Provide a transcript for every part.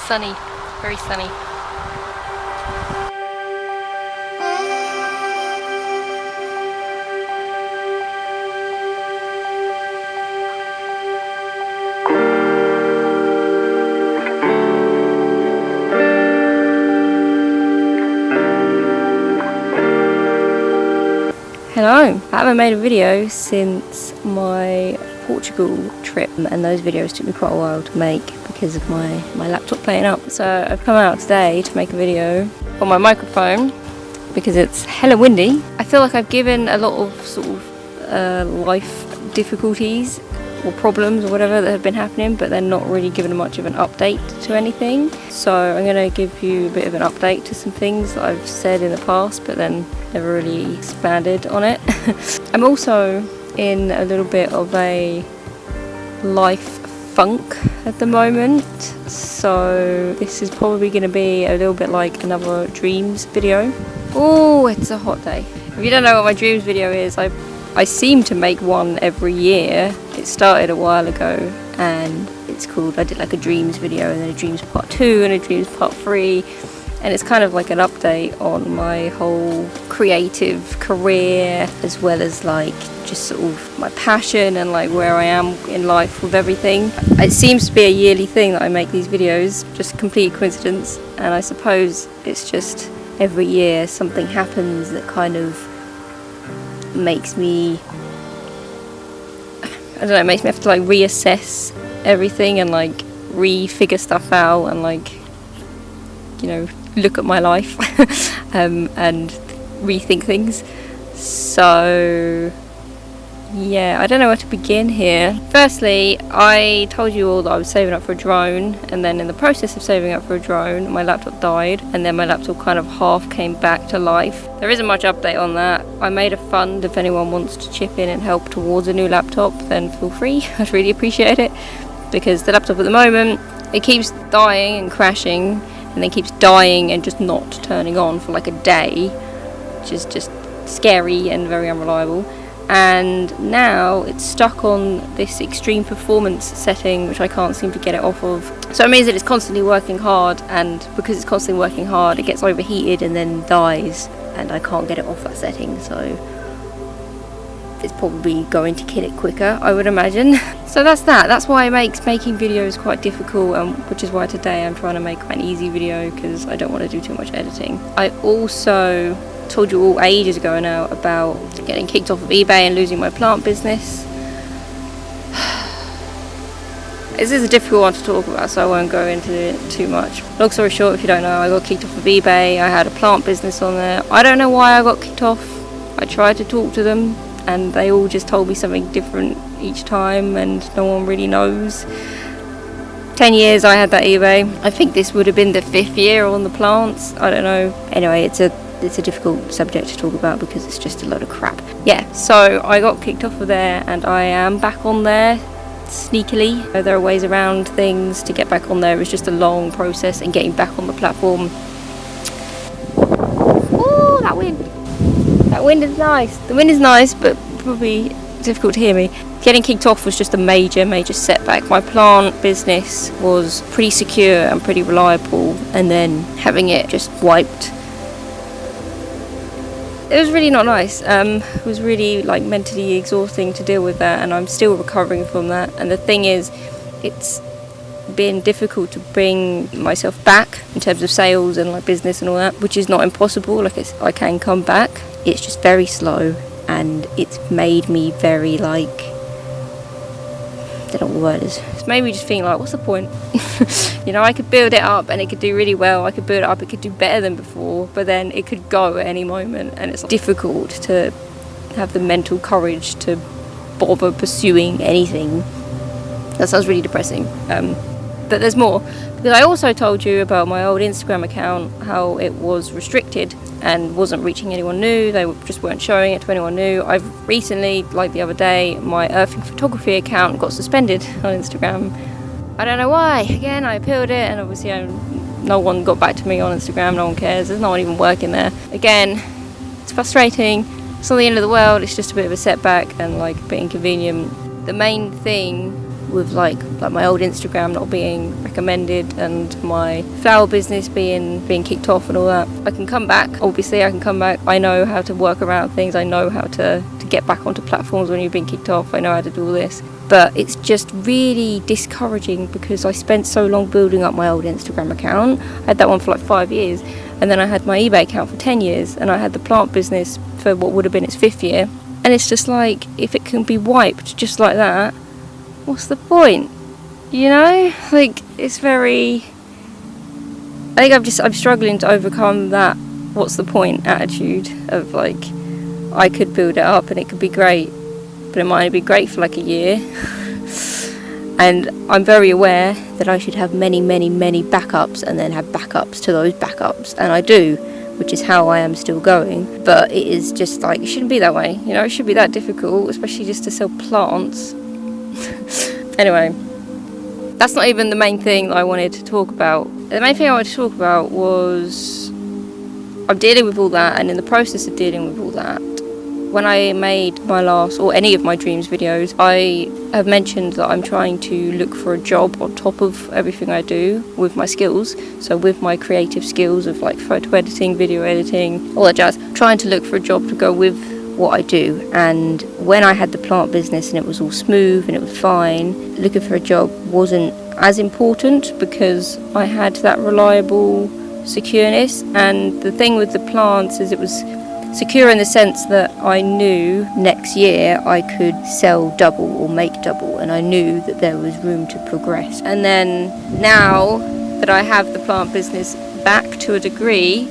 sunny, very sunny. Hello, I haven't made a video since my Portugal trip, and those videos took me quite a while to make because of my laptop playing up. So I've come out today to make a video on my microphone because it's hella windy. I feel like I've given a lot of sort of life difficulties or problems or whatever that have been happening, but they're not really given much of an update to anything. So I'm going to give you a bit of an update to some things that I've said in the past, but then never really expanded on it. I'm also in a little bit of a life funk at the moment, so this is probably going to be a little bit like another dreams video. Oh, it's a hot day. If you don't know what my dreams video is, I seem to make one every year. It started a while ago and it's called, I did like a dreams video and then a dreams part 2 and a dreams part 3, and it's kind of like an update on my whole creative career as well as like just sort of my passion and like where I am in life with everything. It seems to be a yearly thing that I make these videos, just complete coincidence, and I suppose it's just every year something happens that kind of makes me, I don't know, makes me have to like reassess everything and like re-figure stuff out and like, you know, look at my life and rethink things. So yeah, I don't know where to begin here. Firstly, I told you all that I was saving up for a drone, and then in the process of saving up for a drone, my laptop died, and then my laptop kind of half came back to life. There isn't much update on that. I made a fund. If anyone wants to chip in and help towards a new laptop, then feel free. I'd really appreciate it, because the laptop at the moment, it keeps dying and crashing, and then keeps dying and just not turning on for like a day, which is just scary and very unreliable. And now it's stuck on this extreme performance setting, which I can't seem to get it off of. So it means that it's constantly working hard, and because it's constantly working hard, it gets overheated and then dies, and I can't get it off that setting. So it's probably going to kill it quicker, I would imagine. So that's that. That's why it makes making videos quite difficult, which is why today I'm trying to make quite an easy video, because I don't want to do too much editing. I also told you all ages ago now about getting kicked off of eBay and losing my plant business. This is a difficult one to talk about, so I won't go into it too much. Long story short, if you don't know, I got kicked off of eBay. I had a plant business on there. I don't know why I got kicked off. I tried to talk to them and they all just told me something different each time, and no one really knows. 10 years I had that eBay. I think this would have been the 5th year on the plants. I don't know. Anyway, it's a difficult subject to talk about because it's just a load of crap. Yeah, so I got kicked off of there and I am back on there sneakily. There are ways around things to get back on there. It's just a long process, and getting back on the platform. Oh, that wind. That wind is nice. The wind is nice, but probably difficult to hear me. Getting kicked off was just a major setback. My plant business was pretty secure and pretty reliable, and then having it just wiped, it was really not nice. It was really like mentally exhausting to deal with that, and I'm still recovering from that. And the thing is, it's been difficult to bring myself back in terms of sales and like business and all that, which is not impossible. Like I can come back. It's just very slow, and it's made me very like, I don't know what the word is. It's made me just think like, what's the point? You know, I could build it up and it could do really well. I could build it up, it could do better than before, but then it could go at any moment, and it's difficult to have the mental courage to bother pursuing anything. That sounds really depressing. But there's more, because I also told you about my old Instagram account, how it was restricted and wasn't reaching anyone new. They just weren't showing it to anyone new. I've recently, like the other day, my earthing photography account got suspended on Instagram. I don't know why. Again, I appealed it, and obviously no one got back to me on Instagram. No one cares. There's no one even working there. Again, it's frustrating. It's not the end of the world. It's just a bit of a setback and like a bit inconvenient. The main thing with like my old Instagram not being recommended and my flower business being kicked off and all that. I can come back, obviously I can come back. I know how to work around things. I know how to get back onto platforms when you've been kicked off. I know how to do all this. But it's just really discouraging because I spent so long building up my old Instagram account. I had that one for like 5 years, and then I had my eBay account for 10 years, and I had the plant business for what would have been its 5th year. And it's just like, if it can be wiped just like that, what's the point? You know? Like, it's very... I think I'm struggling to overcome that what's the point attitude of like, I could build it up and it could be great, but it might be great for like a year. And I'm very aware that I should have many, many, many backups and then have backups to those backups. And I do, which is how I am still going. But it is just like, it shouldn't be that way. You know, it should be that difficult, especially just to sell plants. Anyway, that's not even the main thing that I wanted to talk about. The main thing I wanted to talk about was I'm dealing with all that, and in the process of dealing with all that, when I made my last, or any of my dreams videos, I have mentioned that I'm trying to look for a job on top of everything I do with my skills. So with my creative skills of like photo editing, video editing, all that jazz, trying to look for a job to go with what I do. And when I had the plant business and it was all smooth and it was fine, looking for a job wasn't as important because I had that reliable secureness. And the thing with the plants is it was secure in the sense that I knew next year I could sell double or make double, and I knew that there was room to progress. And then now that I have the plant business back to a degree,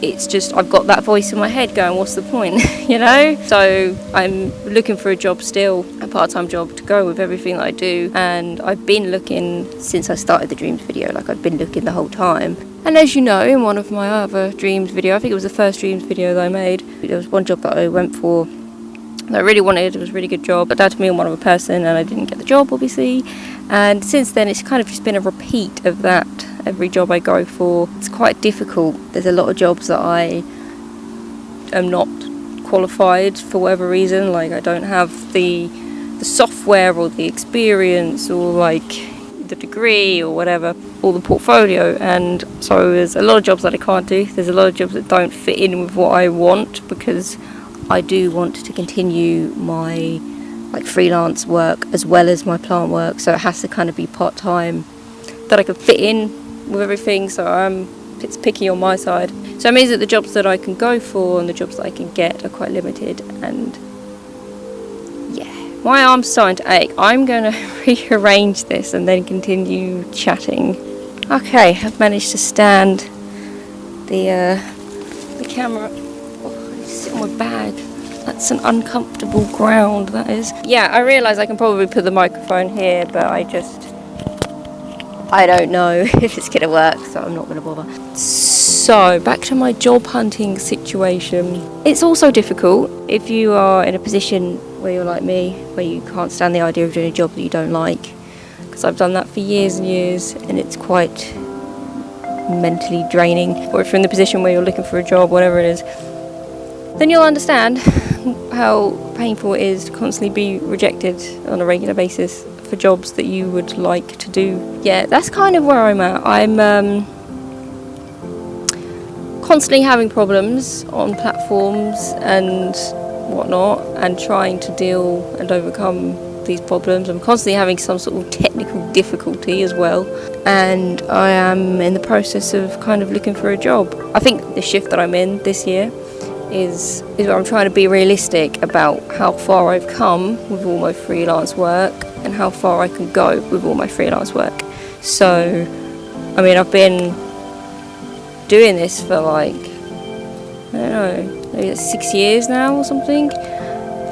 it's just I've got that voice in my head going, what's the point? You know? So I'm looking for a job still, a part-time job to go with everything that I do, and I've been looking since I started the dreams video. Like, I've been looking the whole time. And as you know, in one of my other dreams video, I think it was the first dreams video that I made, there was one job that I went for that I really wanted. It was a really good job, but down to me and one other person, and I didn't get the job, obviously. And since then, it's kind of just been a repeat of that. Every job I go for, it's quite difficult. There's a lot of jobs that I am not qualified for whatever reason. Like, I don't have the software or the experience or like the degree or whatever, or the portfolio. And so there's a lot of jobs that I can't do. There's a lot of jobs that don't fit in with what I want, because I do want to continue my like freelance work as well as my plant work. So it has to kind of be part-time that I can fit in with everything. So it's picky on my side. So it means that the jobs that I can go for and the jobs that I can get are quite limited. And yeah, my arm's starting to ache. I'm going to rearrange this and then continue chatting. Okay, I've managed to stand the camera. Oh, I need to sit on my bag. That's an uncomfortable ground, that is. Yeah, I realise I can probably put the microphone here, but I don't know if it's going to work, so I'm not going to bother. So, back to my job hunting situation. It's also difficult if you are in a position where you're like me, where you can't stand the idea of doing a job that you don't like. Because I've done that for years and years, and it's quite mentally draining. Or if you're in the position where you're looking for a job, whatever it is, then you'll understand how painful it is to constantly be rejected on a regular basis for jobs that you would like to do. Yeah, that's kind of where I'm at. I'm constantly having problems on platforms and whatnot, and trying to deal and overcome these problems. I'm constantly having some sort of technical difficulty as well, and I am in the process of kind of looking for a job. I think the shift that I'm in this year is where I'm trying to be realistic about how far I've come with all my freelance work and how far I can go with all my freelance work. So, I mean, I've been doing this for like, I don't know, maybe it's 6 years now or something,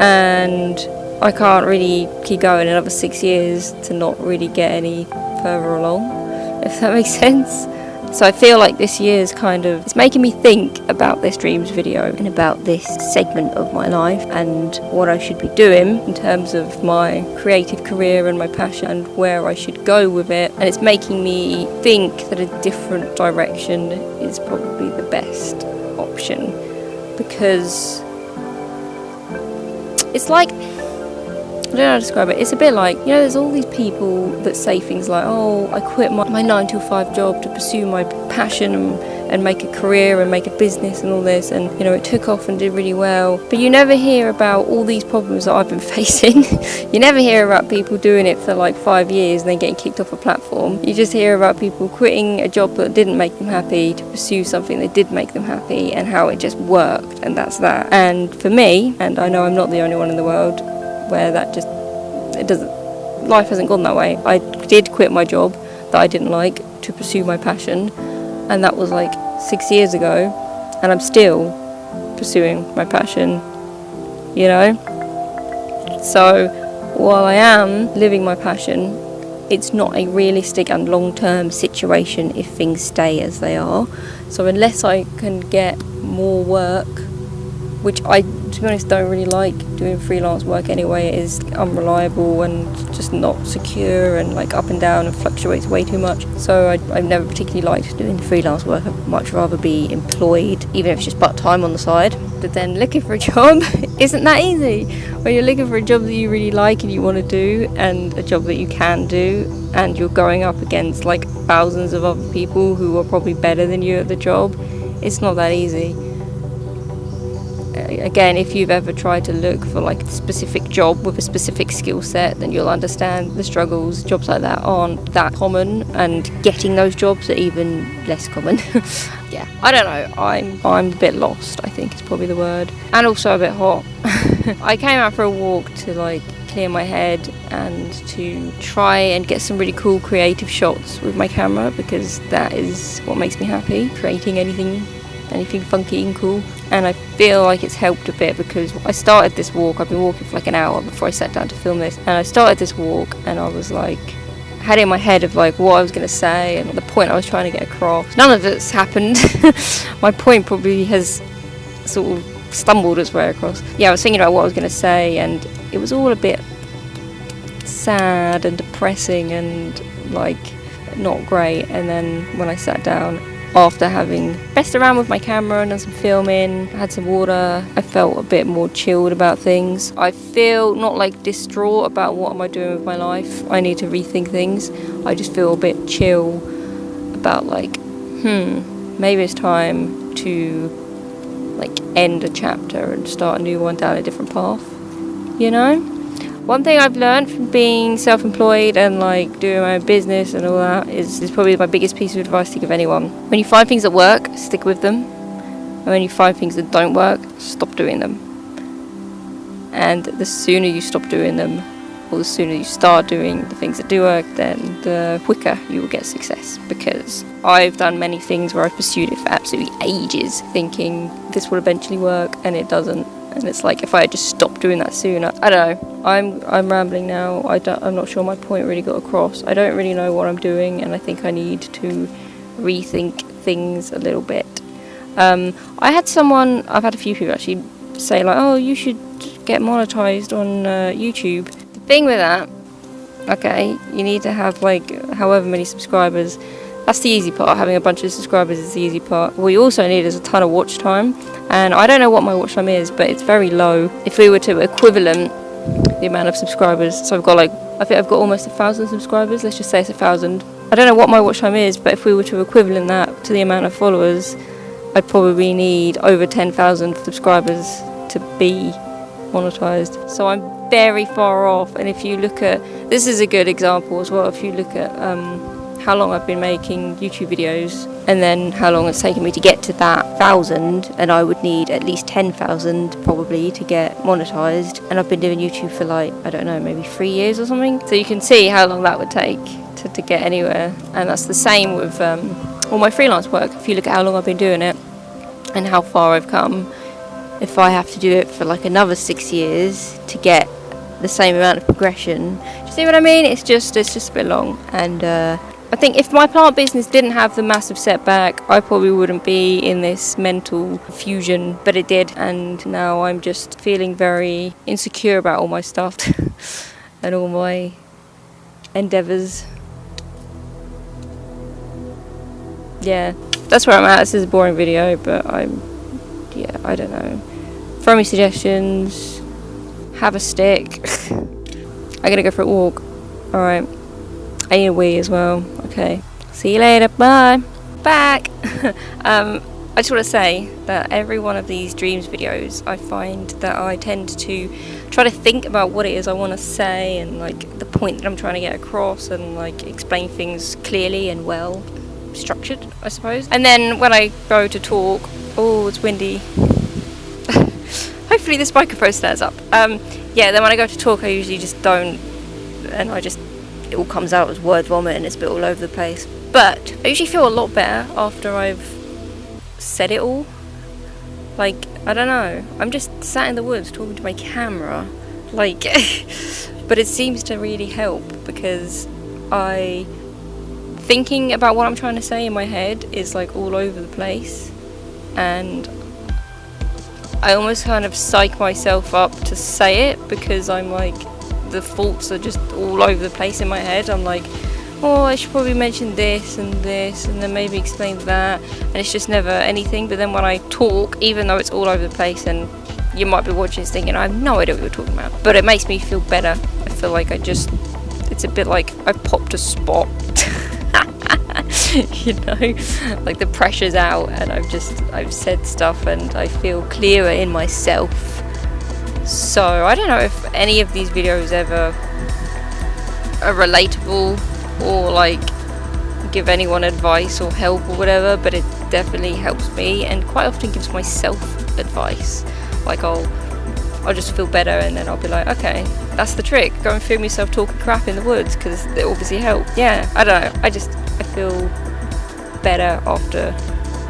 and I can't really keep going another 6 years to not really get any further along, if that makes sense. So I feel like this year's kind of, it's making me think about this dreams video and about this segment of my life and what I should be doing in terms of my creative career and my passion and where I should go with it. And it's making me think that a different direction is probably the best option, because it's like, don't know how to describe it. It's a bit like, you know, there's all these people that say things like, oh, I quit my 9 to 5 job to pursue my passion and make a career and make a business and all this, and you know, it took off and did really well. But you never hear about all these problems that I've been facing. You never hear about people doing it for like 5 years and then getting kicked off a platform. You just hear about people quitting a job that didn't make them happy to pursue something that did make them happy, and how it just worked, and that's that. And for me, and I know I'm not the only one in the world where life hasn't gone that way. I did quit my job that I didn't like to pursue my passion, and that was like 6 years ago, and I'm still pursuing my passion, you know. So while I am living my passion, it's not a realistic and long-term situation if things stay as they are. So unless I can get more work, which I, to be honest, don't really like doing freelance work anyway. It is unreliable and just not secure, and like up and down and fluctuates way too much. So I've never particularly liked doing freelance work. I'd much rather be employed, even if it's just part-time on the side. But then looking for a job isn't that easy. When you're looking for a job that you really like and you want to do, and a job that you can do, and you're going up against like thousands of other people who are probably better than you at the job, it's not that easy. Again, if you've ever tried to look for like a specific job with a specific skill set, then you'll understand the struggles. Jobs like that aren't that common, and getting those jobs are even less common. Yeah, I don't know, I'm a bit lost, I think is probably the word, and also a bit hot. I came out for a walk to like clear my head and to try and get some really cool creative shots with my camera, because that is what makes me happy, creating anything funky and cool. And I feel like it's helped a bit, because I started this walk, I've been walking for like an hour before I sat down to film this, and I started this walk and I was like, had it in my head of like what I was going to say and the point I was trying to get across. None of it's happened. My point probably has sort of stumbled its way across. Yeah, I was thinking about what I was going to say, and it was all a bit sad and depressing and like not great. And then when I sat down, after having messed around with my camera and done some filming, had some water, I felt a bit more chilled about things. I feel not like distraught about what am I doing with my life. I need to rethink things. I just feel a bit chill about like, maybe it's time to like end a chapter and start a new one down a different path, you know? One thing I've learned from being self-employed and like doing my own business and all that is probably my biggest piece of advice to give anyone. When you find things that work, stick with them. And when you find things that don't work, stop doing them. And the sooner you stop doing them, or the sooner you start doing the things that do work, then the quicker you will get success. Because I've done many things where I've pursued it for absolutely ages, thinking this will eventually work, and it doesn't. And it's like, if I had just stopped doing that sooner, I don't know. I'm rambling now. I'm not sure my point really got across. I don't really know what I'm doing, and I think I need to rethink things a little bit. I've had a few people actually say like, oh, you should get monetized on YouTube. The thing with that, okay, you need to have like however many subscribers. That's the easy part. Having a bunch of subscribers is the easy part. What you also need is a ton of watch time. And I don't know what my watch time is, but it's very low. If we were to equivalent the amount of subscribers, so I think I've got almost 1,000 subscribers. Let's just say it's 1,000. I don't know what my watch time is, but if we were to equivalent that to the amount of followers, I'd probably need over 10,000 subscribers to be monetized. So I'm very far off. And if you look at, this is a good example as well, if you look at how long I've been making YouTube videos, and then how long it's taken me to get to that 1,000, and I would need at least 10,000 probably to get monetized, and I've been doing YouTube for like, I don't know, maybe 3 years or something. So you can see how long that would take to get anywhere. And that's the same with all my freelance work. If you look at how long I've been doing it and how far I've come, if I have to do it for like another 6 years to get the same amount of progression, do you see what I mean? It's just a bit long. And I think if my plant business didn't have the massive setback, I probably wouldn't be in this mental fusion, but it did, and now I'm just feeling very insecure about all my stuff and all my endeavours. Yeah, that's where I'm at. This is a boring video, but I don't know. Throw me suggestions, have a stick. I gotta go for a walk. Alright. I need a wee as well. Okay. See you later. Bye. Back. I just want to say that every one of these dreams videos, I find that I tend to try to think about what it is I want to say and like the point that I'm trying to get across and like explain things clearly and well structured, I suppose. And then when I go to talk, oh, it's windy. Hopefully this microphone stands up. Yeah, then when I go to talk, I usually just don't, and it all comes out as word vomit and it's a bit all over the place. But I usually feel a lot better after I've said it all. Like, I don't know, I'm just sat in the woods talking to my camera, like but it seems to really help because thinking about what I'm trying to say in my head is like all over the place, and I almost kind of psych myself up to say it because I'm like, the thoughts are just all over the place in my head. I'm like, oh, I should probably mention this and then maybe explain that, and it's just never anything. But then when I talk, even though it's all over the place and you might be watching this thinking I have no idea what you're talking about, but it makes me feel better. I feel like it's a bit like I popped a spot. You know, like the pressure's out and I've said stuff and I feel clearer in myself. So I don't know if any of these videos ever are relatable or like give anyone advice or help or whatever, but it definitely helps me and quite often gives myself advice. Like I'll just feel better and then I'll be like, okay, that's the trick, go and film yourself talking crap in the woods because it obviously helped. Yeah, I don't know, I feel better after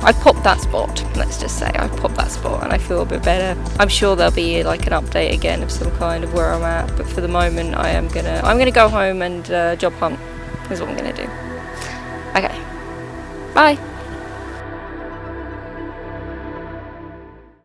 I popped that spot. Let's just say I popped that spot and I feel a bit better. I'm sure there'll be like an update again of some kind of where I'm at, but for the moment I'm gonna go home and job hunt is what I'm gonna do. Okay, bye.